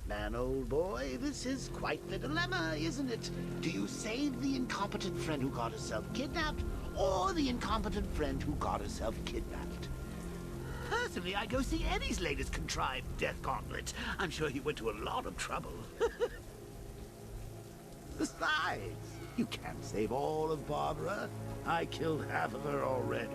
Batman, old boy. This is quite the dilemma, isn't it? Do you save the incompetent friend who got herself kidnapped, or the incompetent friend who got herself kidnapped? Personally, I'd go see Eddie's latest contrived death gauntlet. I'm sure he went to a lot of trouble. Besides, you can't save all of Barbara. I killed half of her already.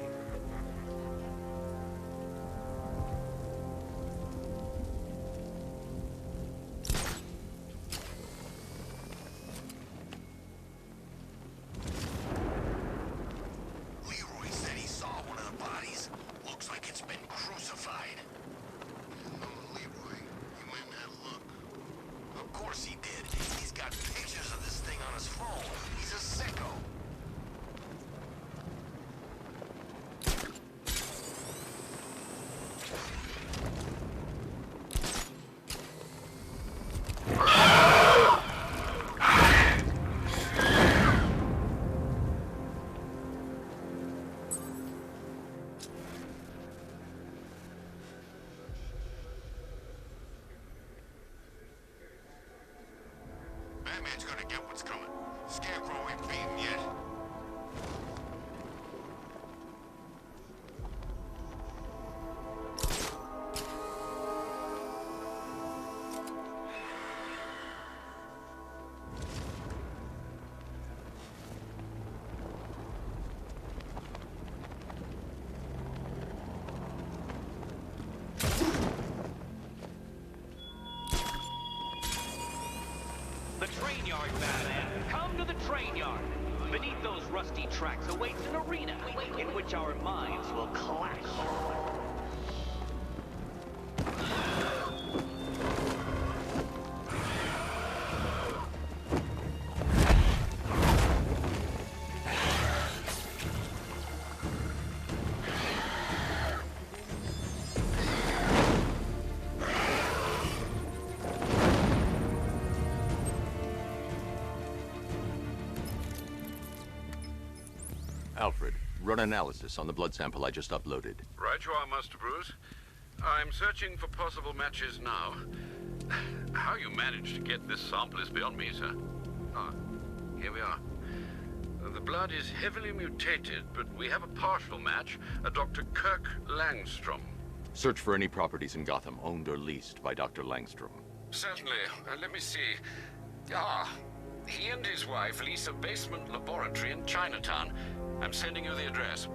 Batman's gonna get what's coming. Scarecrow ain't beaten yet. The train yard, Batman. Come to the train yard. Beneath those rusty tracks awaits an arena in which our minds will clash. Alfred, run analysis on the blood sample I just uploaded. Right you are, Master Bruce. I'm searching for possible matches now. How you managed to get this sample is beyond me, sir. Ah, here we are. The blood is heavily mutated, but we have a partial match, a Dr. Kirk Langstrom. Search for any properties in Gotham owned or leased by Dr. Langstrom. Certainly. Let me see. Ah, he and his wife lease a basement laboratory in Chinatown. I'm sending you the address.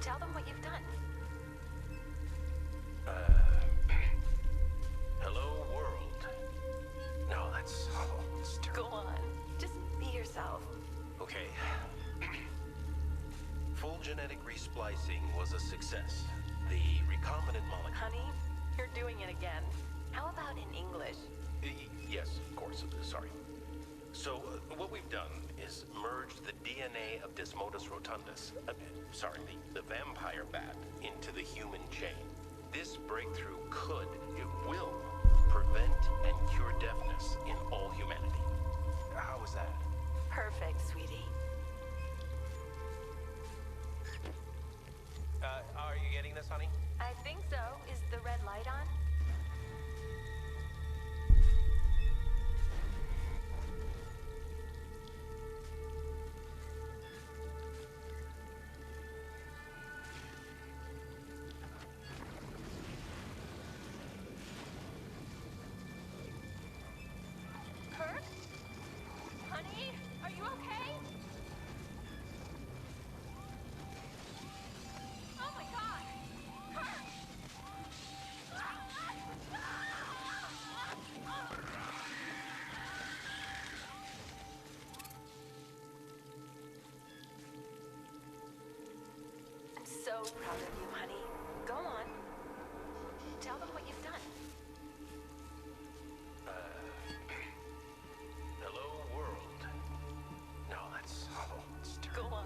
Tell them what you've done. Hello, world. No, that's... Oh, it's Go terrible. on. Just be yourself. Okay. Full genetic resplicing was a success. The recombinant molecule... Honey, you're doing it again. How about in English? Yes, of course. Sorry. So, what we've done is merged the DNA of Desmodus rotundus, the vampire bat, into the human chain. This breakthrough could, it will, prevent and cure deafness in all humanity. How is that? Perfect, sweetie. Are you getting this, honey? I think so. Is the red light on? Kirk? Honey, are you okay? Oh my God! Kirk! I'm so proud of you, honey. Go on. Tell them what you've done. Hello, world. No, that's... Oh, it's terrible. Go on.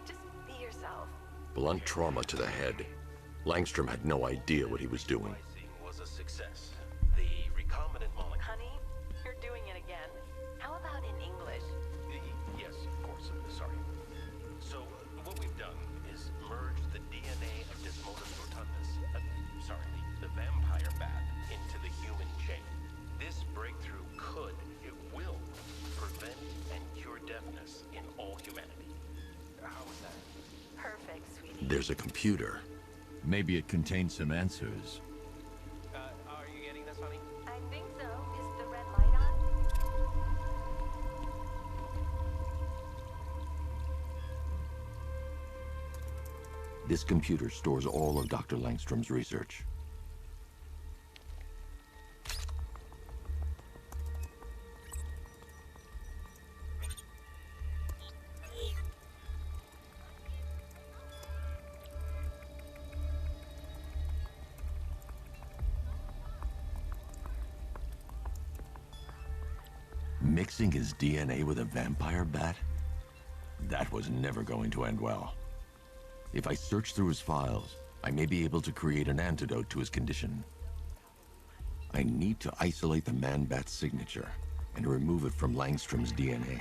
Just be yourself. Blunt trauma to the head. Langstrom had no idea what he was doing. Splicing was a success. The recombinant molecule... Honey, you're doing it again. How about in English? Yes, of course. Sorry. So, what we've done is merged the DNA of Desmodus rotundus, the vampire bat, into the human chain. This breakthrough could, it will, prevent and cure deafness in all humanity. How is that? Perfect, sweetie. There's a computer. Maybe it contains some answers. Are you getting this, honey? I think so. Is the red light on? This computer stores all of Dr. Langstrom's research. Mixing his DNA with a vampire bat? That was never going to end well. If I search through his files, I may be able to create an antidote to his condition. I need to isolate the man-bat's signature and remove it from Langstrom's DNA.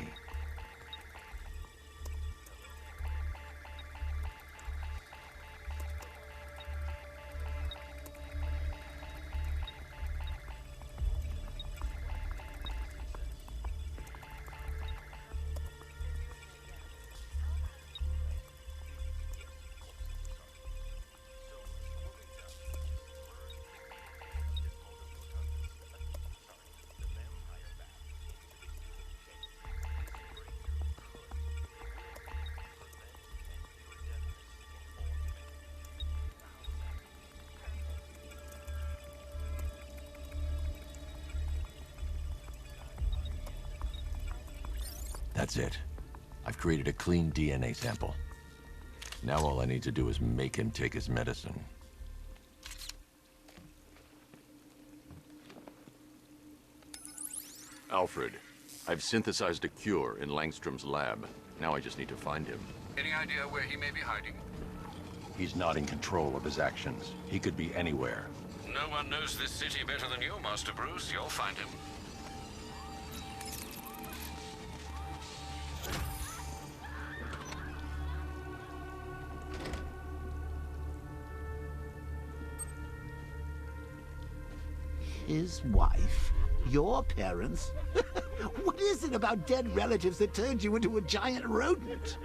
That's it. I've created a clean DNA sample. Now all I need to do is make him take his medicine. Alfred, I've synthesized a cure in Langstrom's lab. Now I just need to find him. Any idea where he may be hiding? He's not in control of his actions. He could be anywhere. No one knows this city better than you, Master Bruce. You'll find him. His wife? Your parents? What is it about dead relatives that turned you into a giant rodent?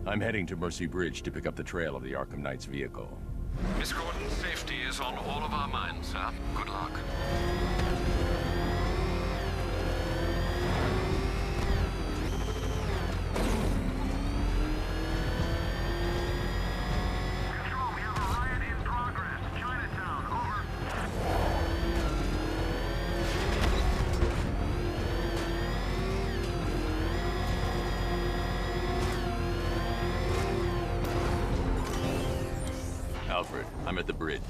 I'm heading to Mercy Bridge to pick up the trail of the Arkham Knight's vehicle. Miss Gordon's safety is on all of our minds, sir. Good luck. Control, we have a riot in progress. Chinatown, over. Alfred, I'm at the bridge.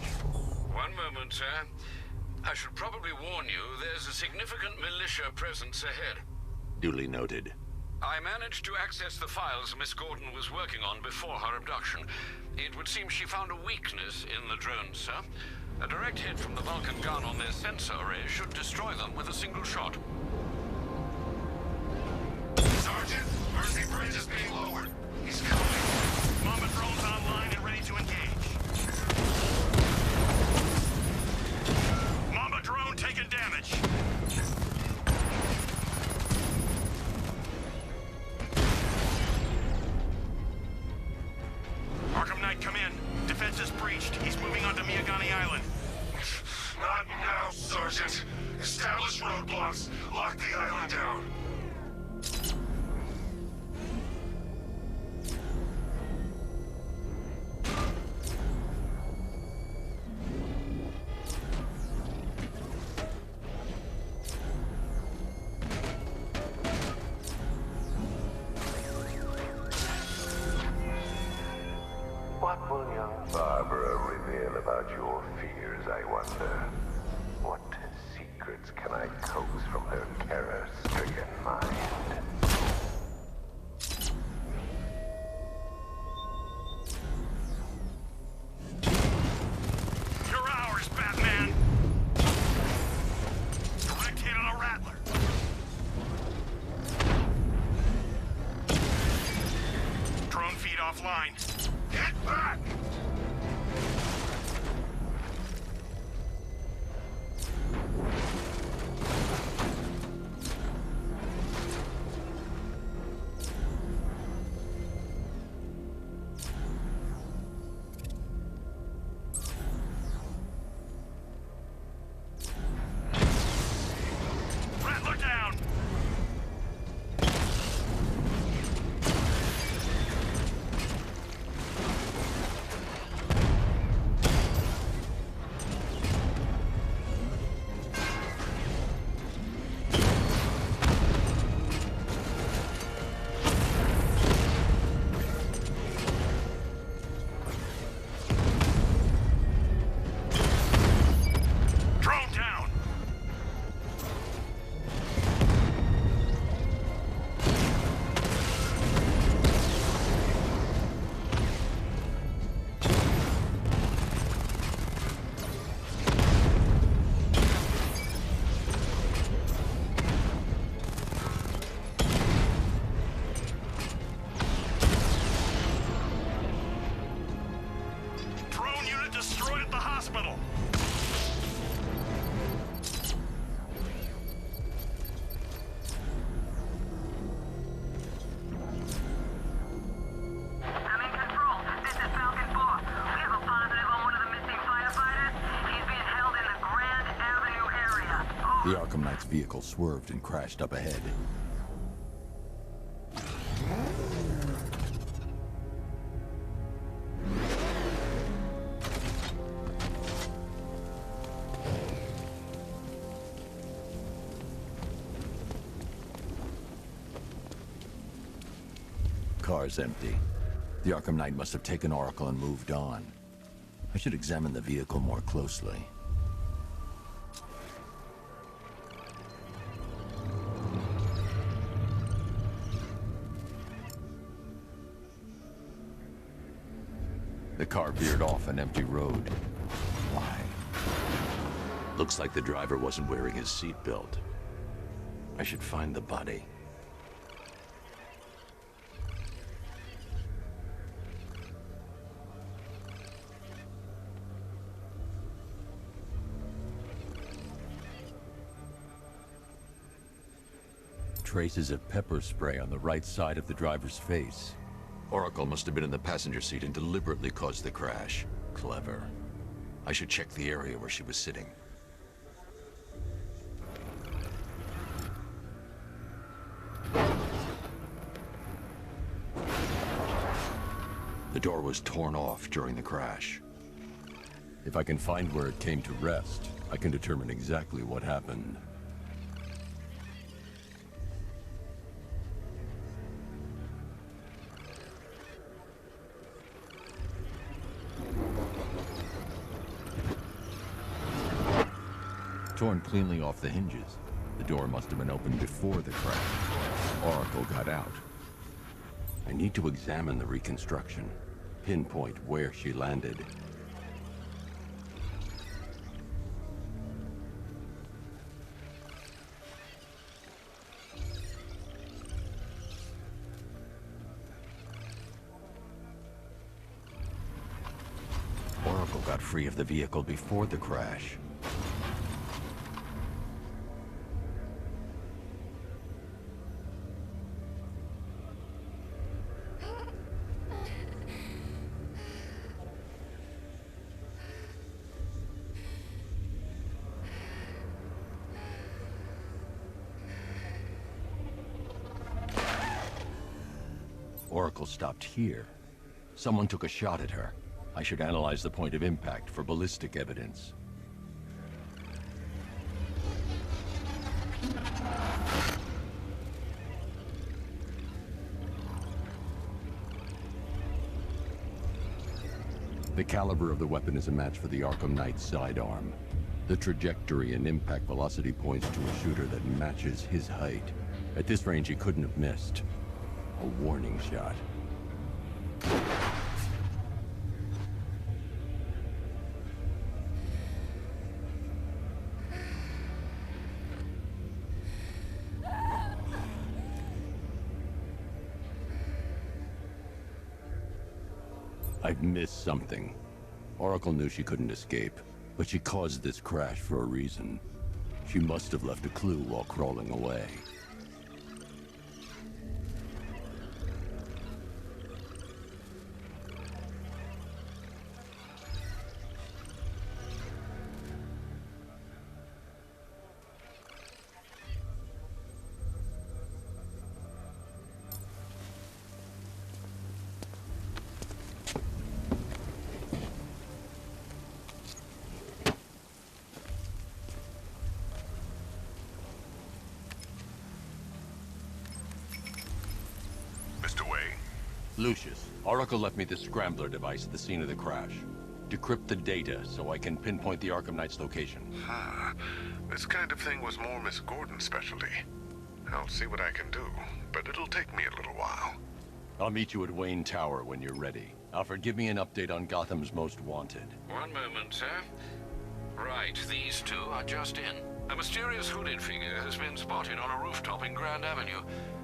One moment, sir. I should probably warn you, there's a significant militia presence ahead. Duly noted. I managed to access the files Miss Gordon was working on before her abduction. It would seem she found a weakness in the drones, sir. A direct hit from the Vulcan gun on their sensor array should destroy them with a single shot. Sergeant, Mercy Bridge is being lowered. He's coming. Mama drone's online and ready to engage. Mama drone taking damage. Arkham Knight, come in. Defense is breached. He's moving onto Miyagani Island. Not now, Sergeant. Establish roadblocks. Lock the island down. What will young Barbara reveal about your fears, I wonder? What secrets can I coax from her terror-stricken mind? You're ours, Batman! Direct hit on a rattler. Drone feed offline. Get back! Rattler down! Drone down! Drone unit destroyed at the hospital. I'm in control. This is Falcon 4. We have a positive on one of the missing firefighters. He's being held in the Grand Avenue area. The Arkham Knight's vehicle swerved and crashed up ahead. Car's empty. The Arkham Knight must have taken Oracle and moved on. I should examine the vehicle more closely. The car veered off an empty road. Why? Looks like the driver wasn't wearing his seatbelt. I should find the body. Traces of pepper spray on the right side of the driver's face. Oracle must have been in the passenger seat and deliberately caused the crash. Clever. I should check the area where she was sitting. The door was torn off during the crash. If I can find where it came to rest, I can determine exactly what happened. Torn cleanly off the hinges. The door must have been opened before the crash. Oracle got out. I need to examine the reconstruction, pinpoint where she landed. Oracle got free of the vehicle before the crash. Oracle stopped here. Someone took a shot at her. I should analyze the point of impact for ballistic evidence. The caliber of the weapon is a match for the Arkham Knight's sidearm. The trajectory and impact velocity points to a shooter that matches his height. At this range, he couldn't have missed. A warning shot. I've missed something. Oracle knew she couldn't escape, but she caused this crash for a reason. She must have left a clue while crawling away. Lucius, Oracle left me the scrambler device at the scene of the crash. Decrypt the data so I can pinpoint the Arkham Knight's location. This kind of thing was more Miss Gordon's specialty. I'll see what I can do, but it'll take me a little while. I'll meet you at Wayne Tower when you're ready. Alfred, give me an update on Gotham's Most Wanted. One moment, sir. Right, these two are just in. A mysterious hooded figure has been spotted on a rooftop in Grand Avenue.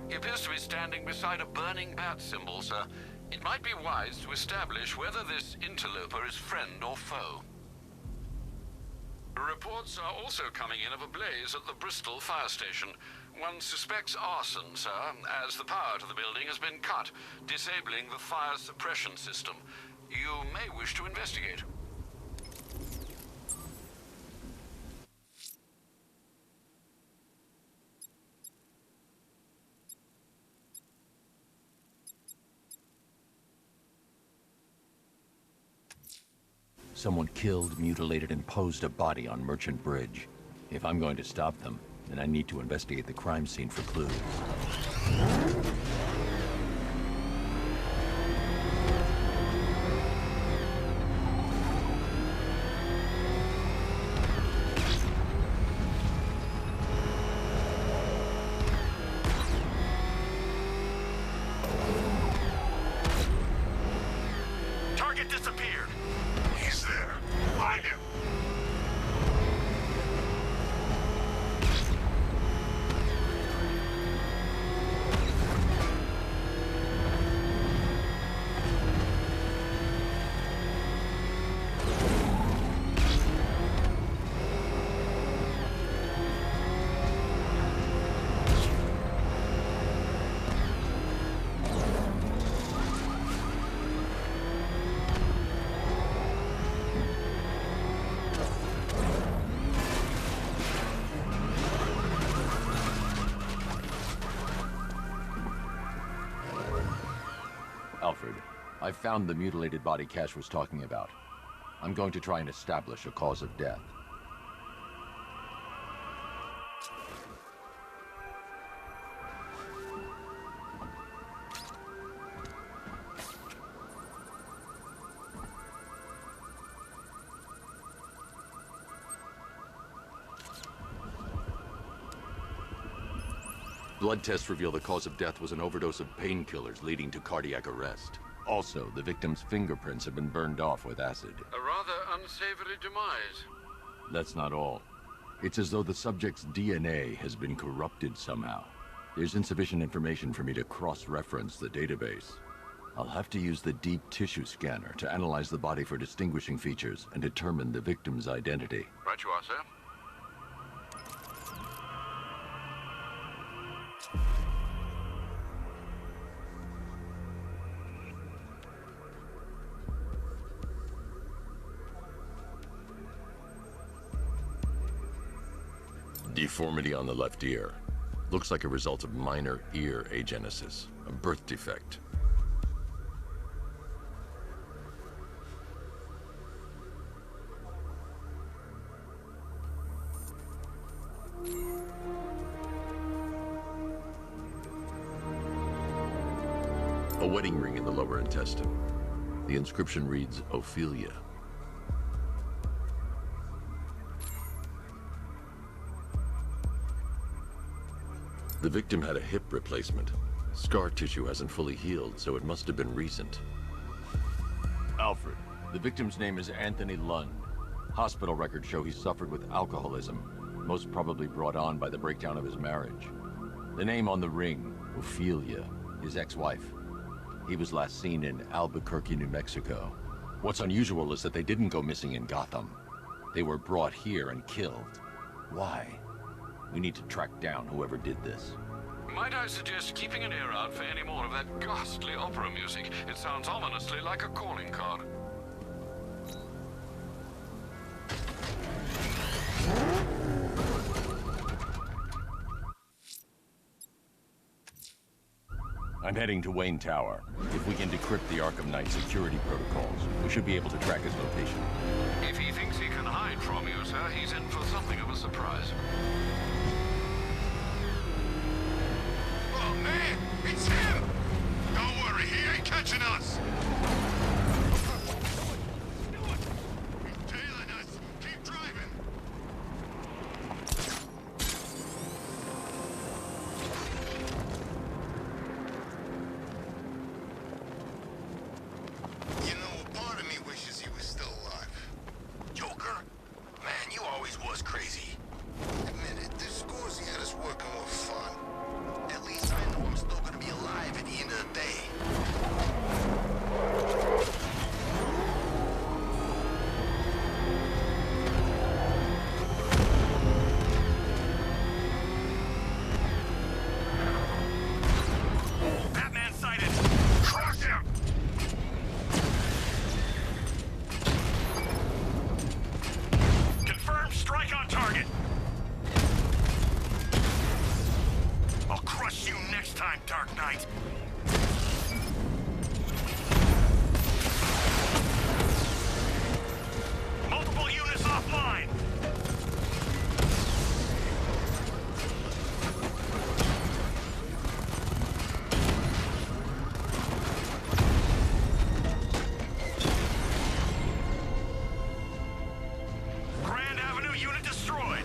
He appears to be standing beside a burning bat symbol, sir. It might be wise to establish whether this interloper is friend or foe. Reports are also coming in of a blaze at the Bristol fire station. One suspects arson, sir, as the power to the building has been cut, disabling the fire suppression system. You may wish to investigate. Someone killed, mutilated, and posed a body on Merchant Bridge. If I'm going to stop them, then I need to investigate the crime scene for clues. Target disappeared. He's there. Find him. Alfred, I found the mutilated body Cash was talking about. I'm going to try and establish a cause of death. Blood tests reveal the cause of death was an overdose of painkillers leading to cardiac arrest. Also, the victim's fingerprints have been burned off with acid. A rather unsavory demise. That's not all. It's as though the subject's DNA has been corrupted somehow. There's insufficient information for me to cross-reference the database. I'll have to use the deep tissue scanner to analyze the body for distinguishing features and determine the victim's identity. Right you are, sir. Deformity on the left ear. Looks like a result of minor ear agenesis, a birth defect. A wedding ring in the lower intestine. The inscription reads, Ophelia. The victim had a hip replacement. Scar tissue hasn't fully healed, so it must have been recent. Alfred, the victim's name is Anthony Lund. Hospital records show he suffered with alcoholism, most probably brought on by the breakdown of his marriage. The name on the ring, Ophelia, his ex-wife. He was last seen in Albuquerque, New Mexico. What's unusual is that they didn't go missing in Gotham. They were brought here and killed. Why? We need to track down whoever did this. Might I suggest keeping an ear out for any more of that ghastly opera music? It sounds ominously like a calling card. I'm heading to Wayne Tower. If we can decrypt the Arkham Knight security protocols, we should be able to track his location. If he thinks he can hide from you, sir, he's in for something of a surprise. Oh, man! It's him! Don't worry, he ain't catching us! He's tailing us! Keep driving! You know, part of me wishes he was still alive. Joker? Man, you always was crazy. Admit it, the scores he had us working were fun. At least I know I'm still gonna be alive at the end of the day. Batman sighted! Crush him! Confirmed strike on target! I'll crush you next time, Dark Knight! Multiple units offline! Grand Avenue unit destroyed!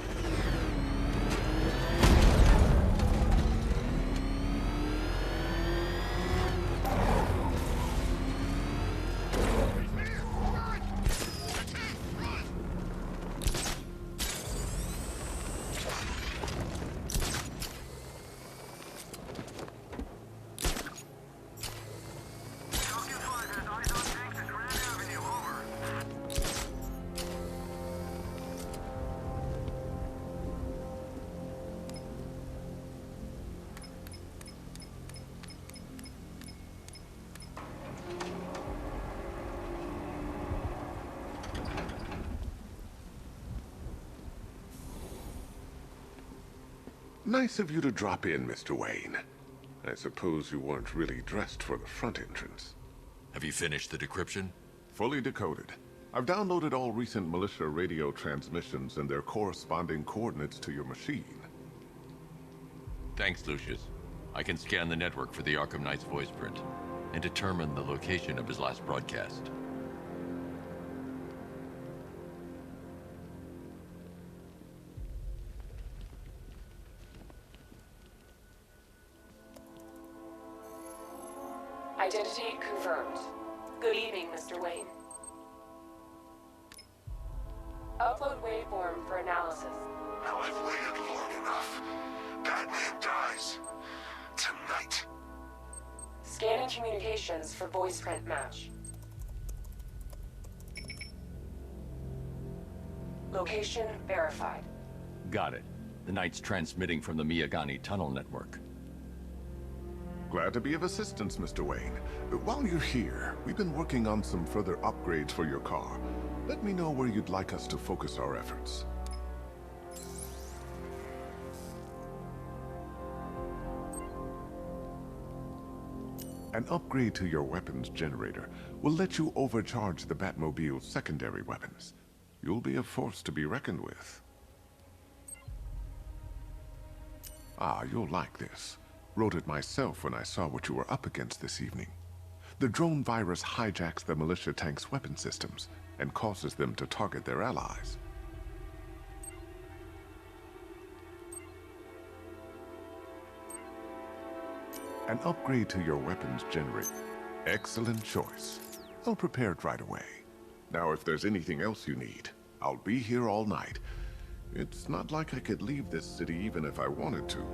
Nice of you to drop in, Mr. Wayne. I suppose you weren't really dressed for the front entrance. Have you finished the decryption? Fully decoded. I've downloaded all recent militia radio transmissions and their corresponding coordinates to your machine. Thanks, Lucius. I can scan the network for the Arkham Knight's voice print and determine the location of his last broadcast. Identity confirmed. Good evening, Mr. Wayne. Upload waveform for analysis. Now I've waited long enough. Batman dies. Tonight. Scanning communications for voice print match. Location verified. Got it. The Knight's transmitting from the Miyagani tunnel network. Glad to be of assistance, Mr. Wayne. While you're here, we've been working on some further upgrades for your car. Let me know where you'd like us to focus our efforts. An upgrade to your weapons generator will let you overcharge the Batmobile's secondary weapons. You'll be a force to be reckoned with. Ah, you'll like this. Wrote it myself when I saw what you were up against this evening. The drone virus hijacks the militia tank's weapon systems and causes them to target their allies. An upgrade to your weapons generator. Excellent choice. I'll prepare it right away. Now, if there's anything else you need, I'll be here all night. It's not like I could leave this city even if I wanted to.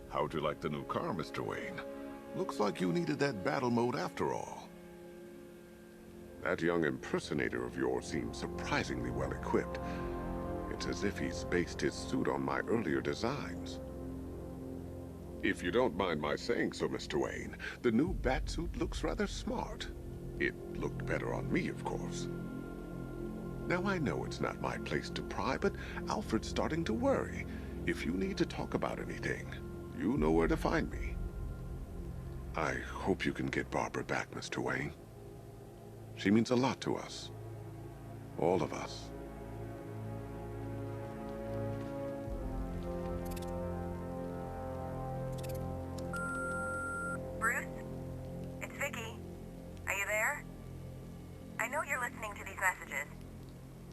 How'd you like the new car, Mr. Wayne? Looks like you needed that battle mode after all. That young impersonator of yours seems surprisingly well equipped. It's as if he's based his suit on my earlier designs. If you don't mind my saying so, Mr. Wayne, the new Batsuit looks rather smart. It looked better on me, of course. Now, I know it's not my place to pry, but Alfred's starting to worry. If you need to talk about anything, you know where to find me. I hope you can get Barbara back, Mr. Wayne. She means a lot to us. All of us. Bruce? It's Vicky. Are you there? I know you're listening to these messages.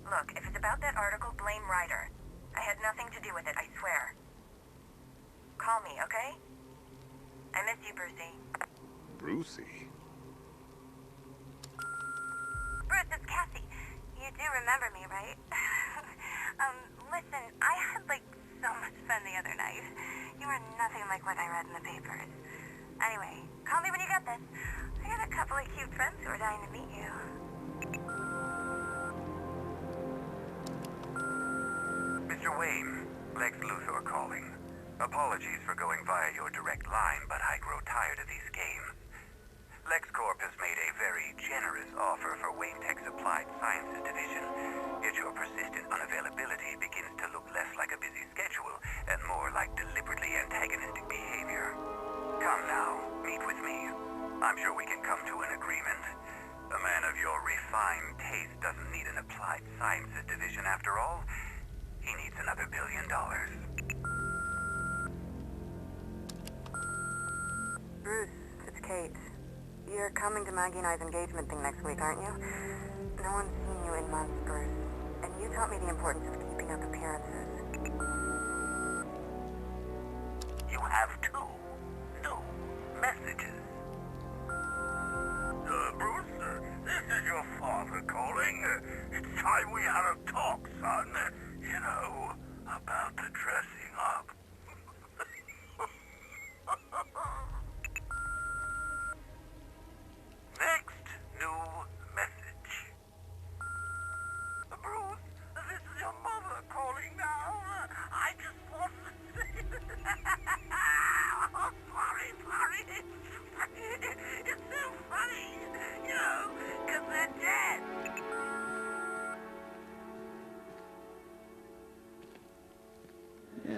Look, if it's about that article, blame Ryder. I had nothing to do with it, I swear. Call me, okay? I miss you, Brucey. Brucey? Bruce, it's Cassie. You do remember me, right? Listen, I had, so much fun the other night. You were nothing like what I read in the papers. Anyway, call me when you get this. I got a couple of cute friends who are dying to meet you. Mr. Wayne, Lex Luthor calling. Apologies for going via your direct line, but I grow tired of these games. LexCorp has made a very generous offer for Wayne Tech's Applied Sciences Division, yet your persistent unavailability begins to look less like a busy schedule and more like deliberately antagonistic behavior. Come now, meet with me. I'm sure we can come to an agreement. A man of your refined taste doesn't need an Applied Sciences Division after all. He needs another $1 billion. Bruce, it's Kate. You're coming to Maggie and I's engagement thing next week, aren't you? No one's seen you in months, Bruce. And you taught me the importance of keeping up appearances. You have two messages. Bruce, this is your father calling. It's time we had a talk, son. You know, about the dressing up. Next new message. Bruce, this is your mother calling now. I just want to say... Oh, sorry. It's so funny, you know, because they're dead.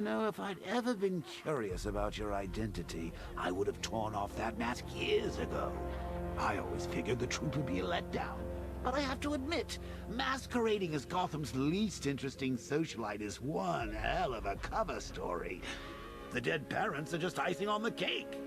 You know, if I'd ever been curious about your identity, I would have torn off that mask years ago. I always figured the truth would be a letdown. But I have to admit, masquerading as Gotham's least interesting socialite is one hell of a cover story. The dead parents are just icing on the cake.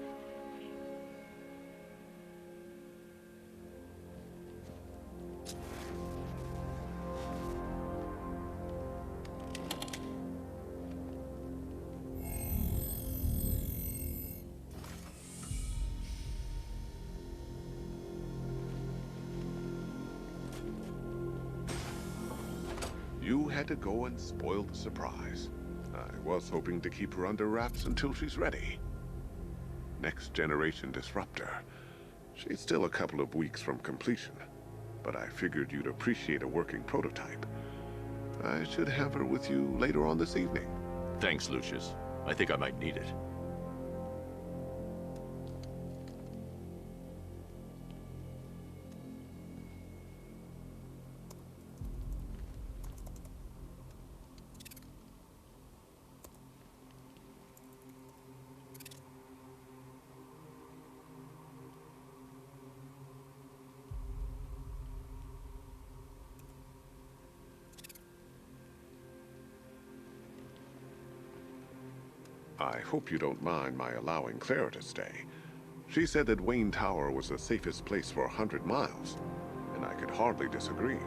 You had to go and spoil the surprise. I was hoping to keep her under wraps until she's ready. Next generation disruptor. She's still a couple of weeks from completion, but I figured you'd appreciate a working prototype. I should have her with you later on this evening. Thanks, Lucius. I think I might need it. I hope you don't mind my allowing Clara to stay. She said that Wayne Tower was the safest place for 100 miles, and I could hardly disagree.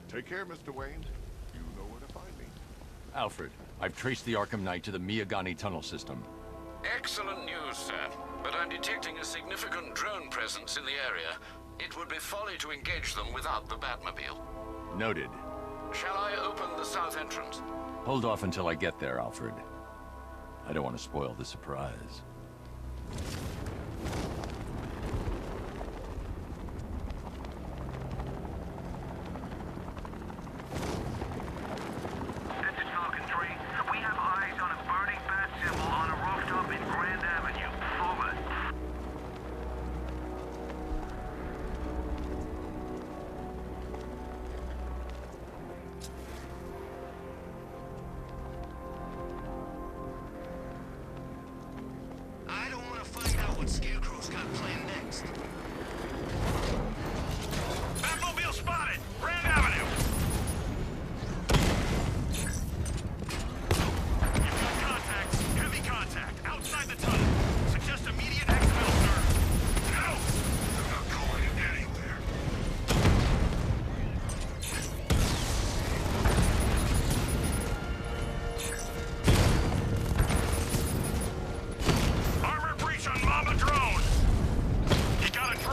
Take care, Mr. Wayne. You know where to find me. Alfred, I've traced the Arkham Knight to the Miyagani tunnel system. Excellent news, sir. But I'm detecting a significant drone presence in the area. It would be folly to engage them without the Batmobile. Noted. Shall I open the south entrance? Hold off until I get there, Alfred. I don't want to spoil the surprise. Scarecrow's got planned next. Batmobile spotted! Grand Avenue! You've got contact. Heavy contact. Outside the tunnel. Suggest immediate exfil, sir. No! They're not going anywhere. Armor breach on Mama Drone! You got a drone?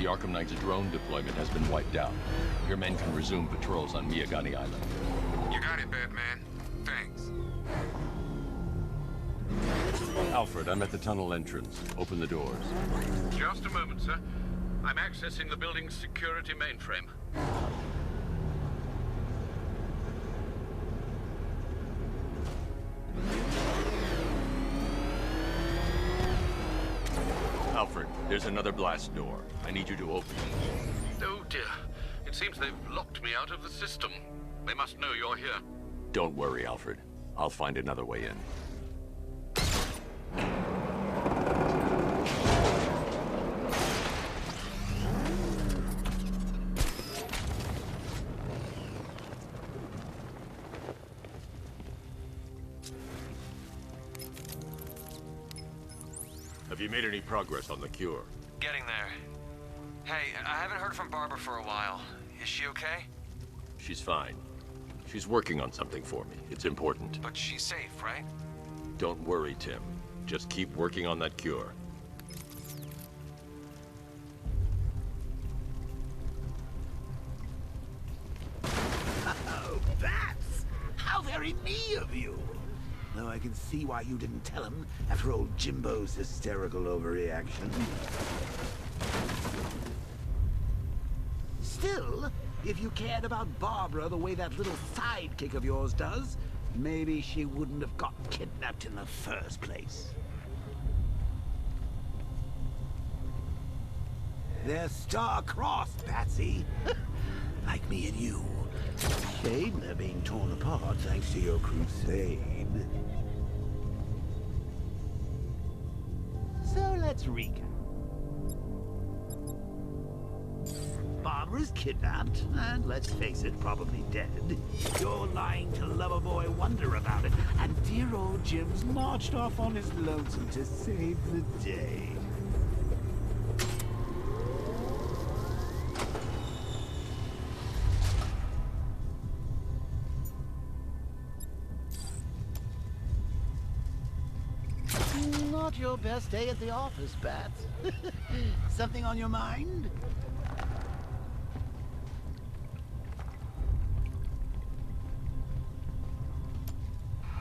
The Arkham Knight's drone deployment has been wiped out. Your men can resume patrols on Miyagani Island. You got it, Batman. Thanks. Alfred, I'm at the tunnel entrance. Open the doors. Just a moment, sir. I'm accessing the building's security mainframe. Alfred, there's another blast door. I need you to open it. Oh dear. It seems they've locked me out of the system. They must know you're here. Don't worry, Alfred. I'll find another way in. Have you made any progress on the cure? Getting there. Hey, I haven't heard from Barbara for a while. Is she okay? She's fine. She's working on something for me. It's important. But she's safe, right? Don't worry, Tim. Just keep working on that cure. Oh, bats! How very me of you! Though I can see why you didn't tell him after old Jimbo's hysterical overreaction. Still, if you cared about Barbara the way that little sidekick of yours does, maybe she wouldn't have got kidnapped in the first place. They're star-crossed, Patsy. Like me and you. Shame they're being torn apart thanks to your crusade. So let's recap. Barbara's kidnapped, and let's face it, probably dead. You're lying to Loverboy Wonder about it, and dear old Jim's marched off on his lonesome to save the day. Not your best day at the office, Bats. Something on your mind?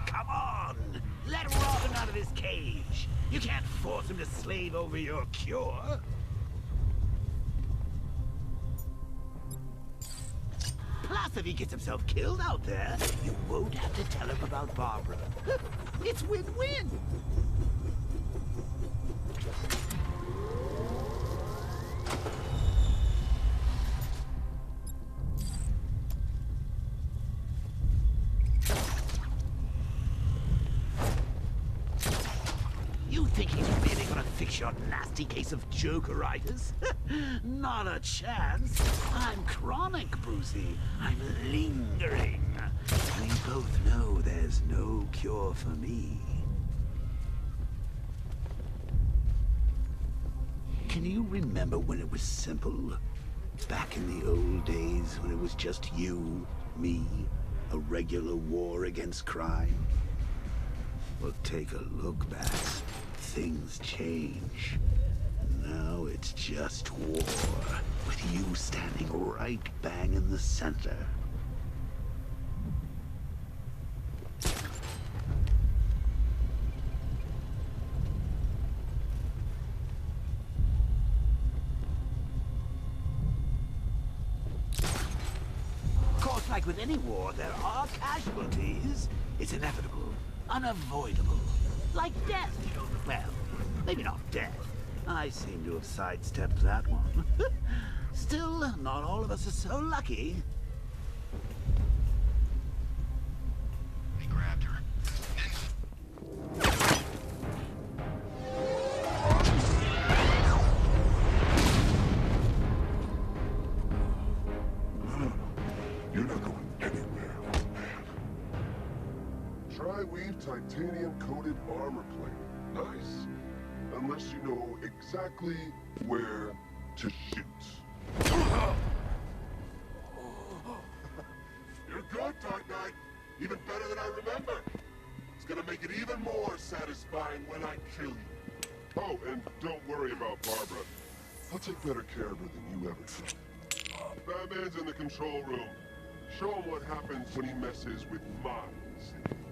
Come on! Let Robin out of his cage! You can't force him to slave over your cure! Plus, if he gets himself killed out there, you won't have to tell him about Barbara. It's win-win! You think he's really gonna fix your nasty case of Jokeritis? Not a chance. I'm chronic, Brucey. I'm lingering. We both know there's no cure for me. Can you remember when it was simple? Back in the old days when it was just you, me, a regular war against crime? Well, take a look back. Things change. Now it's just war, with you standing right bang in the center. Of course, like with any war, there are casualties. It's inevitable, unavoidable. Like death. Well, maybe not death. I seem to have sidestepped that one. Still, not all of us are so lucky. He grabbed her. No, you're not going anywhere, old man. Tri-weave titanium-coated armor plate. Nice. Unless you know exactly where to shoot. You're good, Dark Knight. Even better than I remember. It's gonna make it even more satisfying when I kill you. Oh, and don't worry about Barbara. I'll take better care of her than you ever could. Batman's in the control room. Show him what happens when he messes with my city.